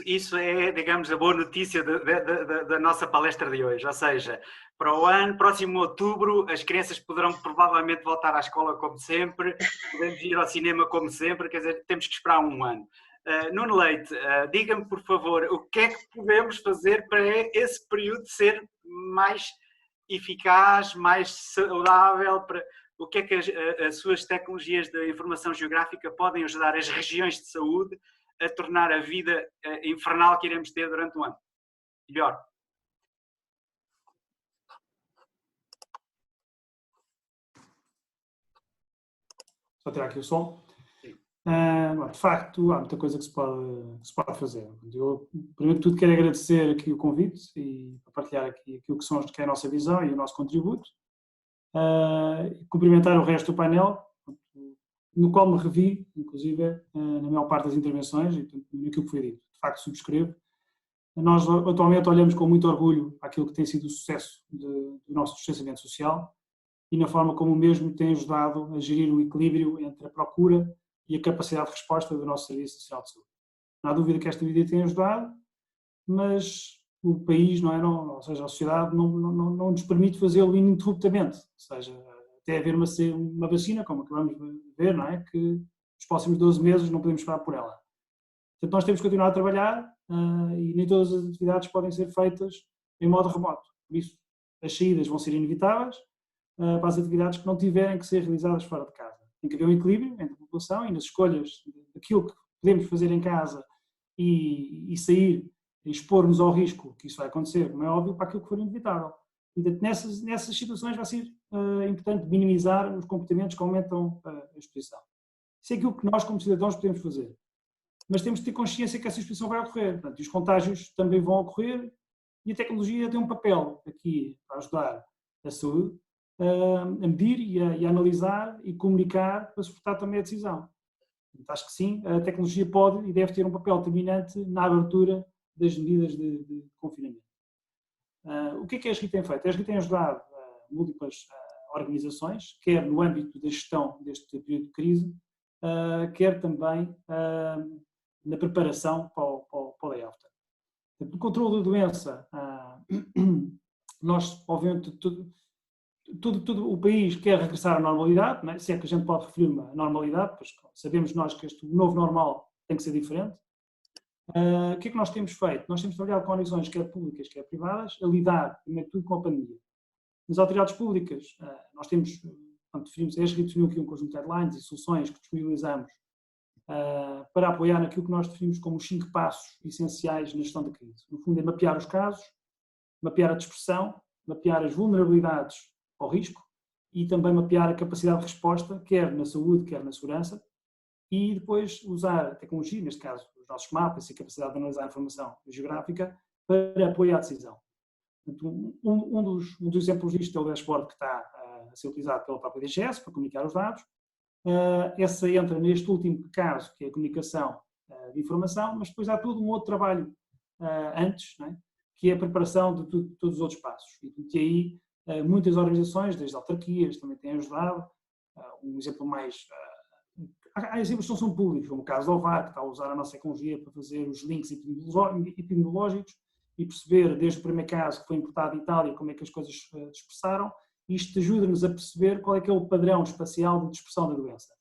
Isso é, digamos, a boa notícia da nossa palestra de hoje, ou seja, para o ano, próximo outubro, as crianças poderão provavelmente voltar à escola como sempre, podemos ir ao cinema como sempre, quer dizer, temos que esperar um ano. Nuno Leite, diga-me por favor, o que é que podemos fazer para esse período ser mais eficaz, mais saudável, o que é que as suas tecnologias de informação geográfica podem ajudar as regiões de saúde a tornar a vida infernal que iremos ter durante o ano melhor? Só tirar aqui o som. De facto, há muita coisa que se pode fazer. Eu, primeiro de tudo, quero agradecer aqui o convite e partilhar aqui aquilo que é a nossa visão e o nosso contributo. Cumprimentar o resto do painel, no qual me revi, inclusive, na maior parte das intervenções e naquilo que foi dito. De facto, subscrevo. Nós, atualmente, olhamos com muito orgulho aquilo que tem sido o sucesso do nosso distanciamento social e na forma como o mesmo tem ajudado a gerir o equilíbrio entre a procura e a capacidade de resposta do nosso Serviço Nacional de Saúde. Não há dúvida que esta medida tem ajudado, mas o país, ou seja, a sociedade, não nos permite fazê-lo ininterruptamente. Ou seja, até haver uma vacina, como acabamos de ver, que nos próximos 12 meses não podemos esperar por ela. Portanto, nós temos que continuar a trabalhar e nem todas as atividades podem ser feitas em modo remoto. Por isso, as saídas vão ser inevitáveis para as atividades que não tiverem que ser realizadas fora de casa. Tem que haver um equilíbrio entre a população e nas escolhas daquilo que podemos fazer em casa e sair e expor-nos ao risco que isso vai acontecer, como é óbvio, para aquilo que for inevitável. E nessas situações vai ser importante minimizar os comportamentos que aumentam a exposição. Isso é aquilo que nós, como cidadãos, podemos fazer. Mas temos de ter consciência que essa exposição vai ocorrer. Portanto, e os contágios também vão ocorrer e a tecnologia tem um papel aqui para ajudar a saúde a medir e a analisar e comunicar para suportar também a decisão. Portanto, acho que sim, a tecnologia pode e deve ter um papel determinante na abertura das medidas de confinamento. O que é que a ESRI tem feito? A ESRI tem ajudado múltiplas organizações, quer no âmbito da gestão deste período de crise, quer também na preparação para o day after. No controle da doença, nós, obviamente, todo o país quer regressar à normalidade, se é que a gente pode referir uma normalidade, pois sabemos nós que este novo normal tem que ser diferente. O que é que nós temos feito? Nós temos trabalhado com organizações, quer públicas, quer privadas, a lidar, primeiro de tudo, com a pandemia. Nas autoridades públicas, nós temos, definimos, a ESRI definiu aqui um conjunto de guidelines e soluções que disponibilizamos para apoiar naquilo que nós definimos como os 5 passos essenciais na gestão da crise. No fundo, é mapear os casos, mapear a dispersão, mapear as vulnerabilidades ao risco e também mapear a capacidade de resposta, quer na saúde, quer na segurança, e depois usar a tecnologia, neste caso os nossos mapas e a capacidade de analisar a informação geográfica, para apoiar a decisão. Um dos exemplos disto é o dashboard que está a ser utilizado pela própria DGS para comunicar os dados. Essa entra neste último caso, que é a comunicação de informação, mas depois há todo um outro trabalho antes, que é a preparação de todos os outros passos. E aí muitas organizações, desde autarquias, também têm ajudado. Um exemplo mais... Há exemplos que não são públicos, como o caso do OVAR, que está a usar a nossa tecnologia para fazer os links epidemiológicos e perceber, desde o primeiro caso que foi importado de Itália, como é que as coisas dispersaram. Isto ajuda-nos a perceber qual é que é o padrão espacial de dispersão da doença.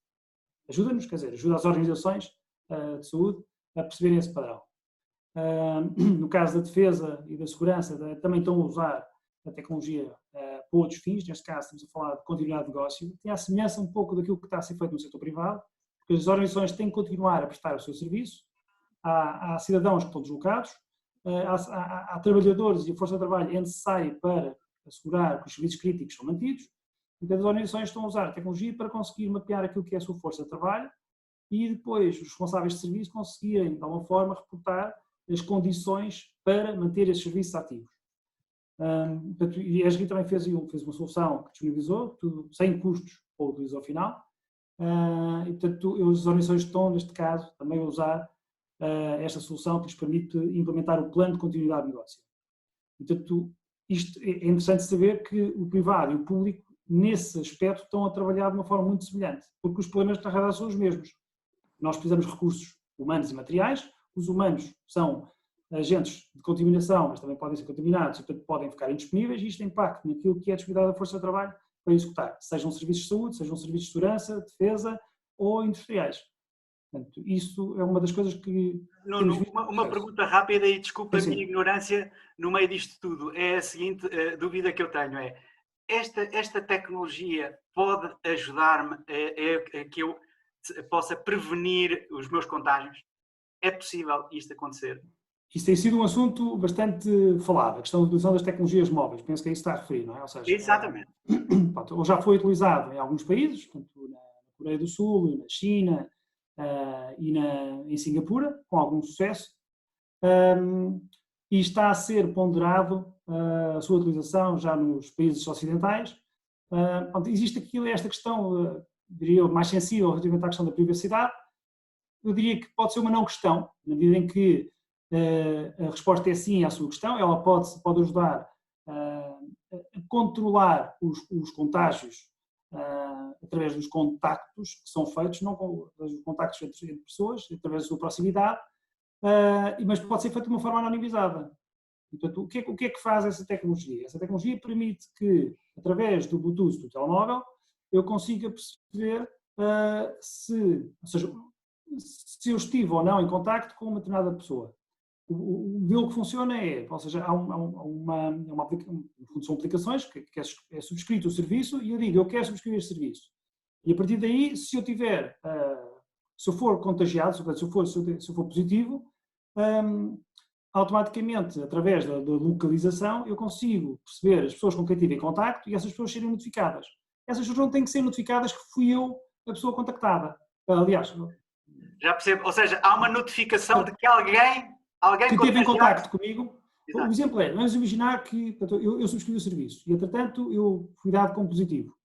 Ajuda-nos, quer dizer, ajuda as organizações de saúde a perceberem esse padrão. No caso da defesa e da segurança, também estão a usar a tecnologia para outros fins. Neste caso, estamos a falar de continuidade de negócio. Tem a semelhança um pouco daquilo que está a ser feito no setor privado, porque as organizações têm que continuar a prestar o seu serviço. Há cidadãos que estão deslocados, há trabalhadores e a força de trabalho é necessária para assegurar que os serviços críticos são mantidos. Então, as organizações estão a usar a tecnologia para conseguir mapear aquilo que é a sua força de trabalho e depois os responsáveis de serviço conseguirem, de alguma forma, reportar as condições para manter esses serviços ativos. E a ESRI também fez uma solução que disponibilizou, tudo sem custos para o utilizador final, e, portanto, as organizações estão, neste caso, também a usar esta solução que lhes permite implementar o plano de continuidade de negócio. Portanto, isto é interessante saber que o privado e o público, nesse aspecto, estão a trabalhar de uma forma muito semelhante, porque os problemas na realidade são os mesmos. Nós precisamos de recursos humanos e materiais, os humanos são agentes de contaminação, mas também podem ser contaminados e, portanto, podem ficar indisponíveis, e isto tem impacto naquilo que é a disponibilidade da força de trabalho para executar, sejam serviços de saúde, sejam serviços de segurança, defesa ou industriais. Portanto, isso é uma das coisas que... Nuno, uma pergunta rápida e desculpa a minha ignorância no meio disto tudo. É a seguinte dúvida que eu tenho, é esta tecnologia pode ajudar-me a que eu possa prevenir os meus contágios? É possível isto acontecer? Isso tem sido um assunto bastante falado, a questão da utilização das tecnologias móveis, penso que é isso que está a referir, não é? Ou seja, exatamente. Ou já foi utilizado em alguns países, portanto, na Coreia do Sul, na China e em Singapura, com algum sucesso, e está a ser ponderado a sua utilização já nos países ocidentais. Existe aqui esta questão, diria eu, mais sensível relativamente à questão da privacidade. Eu diria que pode ser uma não questão, na medida em que a resposta é sim à sua questão. Ela pode ajudar a controlar os contágios através dos contactos que são feitos, não com os contactos entre pessoas, através da sua proximidade, mas pode ser feito de uma forma anonimizada. E, portanto, o que é que faz essa tecnologia? Essa tecnologia permite que, através do Bluetooth do telemóvel, eu consiga perceber se eu estive ou não em contacto com uma determinada pessoa. O modelo que funciona ou seja, são aplicações que é subscrito o serviço e eu digo, eu quero subscrever este serviço. E a partir daí, se eu for contagiado, se eu for positivo, automaticamente, através da localização, eu consigo perceber as pessoas com quem estive em contacto e essas pessoas serem notificadas. Essas pessoas não têm que ser notificadas que fui eu a pessoa contactada. Aliás... Já percebo. Ou seja, há uma notificação de que alguém que esteve em contacto comigo. Exato. O exemplo é, vamos imaginar que portanto, eu subscrevi o serviço e, entretanto, eu fui dado como positivo.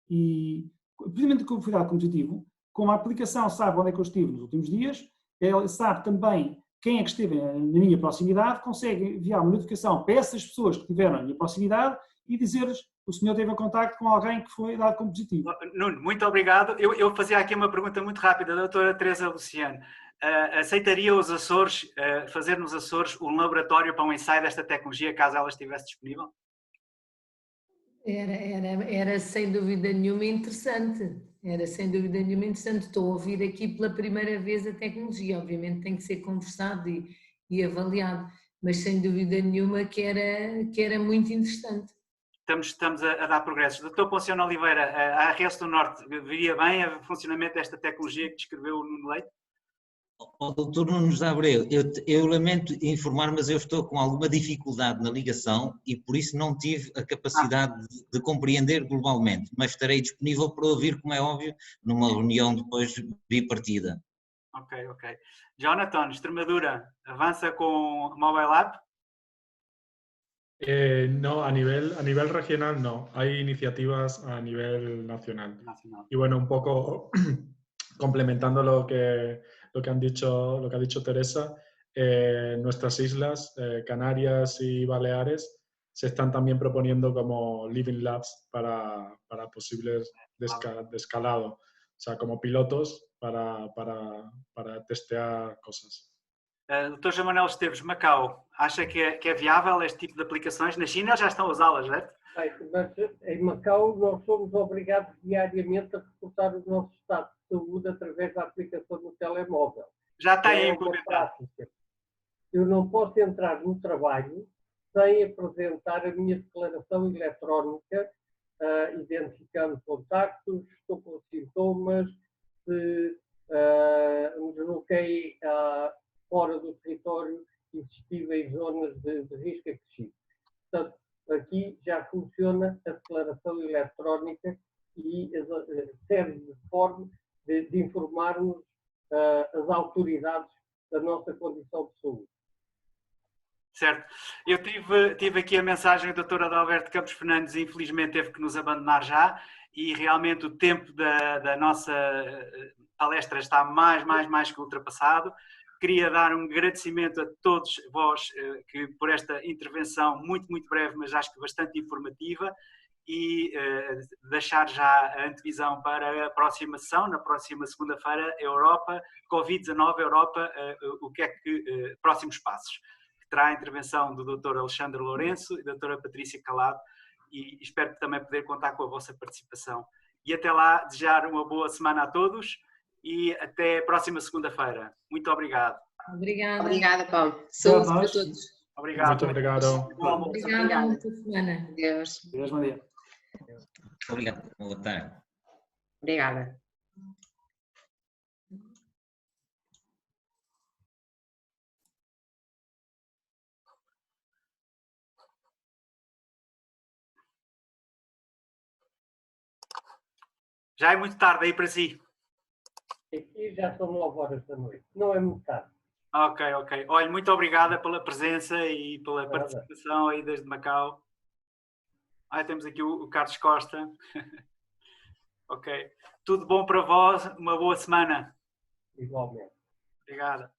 E, precisamente que eu fui dado como positivo, como a aplicação sabe onde é que eu estive nos últimos dias, ela sabe também quem é que esteve na minha proximidade, consegue enviar uma notificação para essas pessoas que estiveram na minha proximidade e dizer-lhes o senhor teve em contacto com alguém que foi dado como positivo. Nuno, muito obrigado. Eu fazia aqui uma pergunta muito rápida, doutora Teresa Luciano. Aceitaria os Açores, fazer nos Açores um laboratório para um ensaio desta tecnologia, caso ela estivesse disponível? Era sem dúvida nenhuma interessante. Era sem dúvida nenhuma interessante. Estou a ouvir aqui pela primeira vez a tecnologia. Obviamente tem que ser conversado e avaliado, mas sem dúvida nenhuma que era muito interessante. Estamos a dar progressos. Doutor Ponciano Oliveira, a ARS do Norte viria bem o funcionamento desta tecnologia que descreveu o Nuno Leite? Doutor Nuno José Abreu, eu lamento informar, mas eu estou com alguma dificuldade na ligação e por isso não tive a capacidade de compreender globalmente, mas estarei disponível para ouvir, como é óbvio, numa reunião depois bipartida. Ok. Jonathan, Extremadura, avança com o Mobile App? No, a nivel regional no, hay iniciativas a nivel nacional. Y bueno, un poco complementando lo que ha dicho Teresa, nuestras islas, Canarias y Baleares, se están también proponiendo como Living Labs para posibles de escalado, o sea, como pilotos para testear cosas. Dr. João Manuel Esteves, Macau, acha que é viável este tipo de aplicações? Na China já estão a usá-las, certo? Mas em Macau nós somos obrigados diariamente a reportar o nosso estado de saúde através da aplicação do telemóvel. Já tem implementado. Eu não posso entrar no trabalho sem apresentar a minha declaração eletrónica, identificando contactos, estou com sintomas, se me desloquei fora do território e se estive em zonas de risco acrescido. Portanto, aqui já funciona a declaração eletrónica e serve de forma de informarmos as autoridades da nossa condição de saúde. Certo. Eu tive aqui a mensagem do Dr. Adalberto Campos Fernandes, infelizmente teve que nos abandonar já, e realmente o tempo da nossa palestra está mais que ultrapassado. Queria dar um agradecimento a todos vós por esta intervenção muito breve, mas acho que bastante informativa, e deixar já a antevisão para a próxima sessão, na próxima segunda-feira, Europa, Covid-19, Europa, o que é que próximos passos. Que terá a intervenção do Dr. Alexandre Lourenço e da Dra. Patrícia Calado, e espero também poder contar com a vossa participação. E até lá, desejar uma boa semana a todos e até a próxima segunda-feira. Muito obrigado. Obrigada. Obrigada, Paulo. Saúde para todos. Obrigado. Muito obrigado. Obrigada, boa semana. Deus. Deus, bom dia. Obrigado. Boa tarde. Obrigada. Já é muito tarde aí para si. Aqui já são 9 horas da noite. Não é muito tarde. Ok. Olha, muito obrigada pela presença e pela Nada. participação aí desde Macau. Temos aqui o Carlos Costa. Ok. Tudo bom para vós, uma boa semana. Igualmente. Obrigado.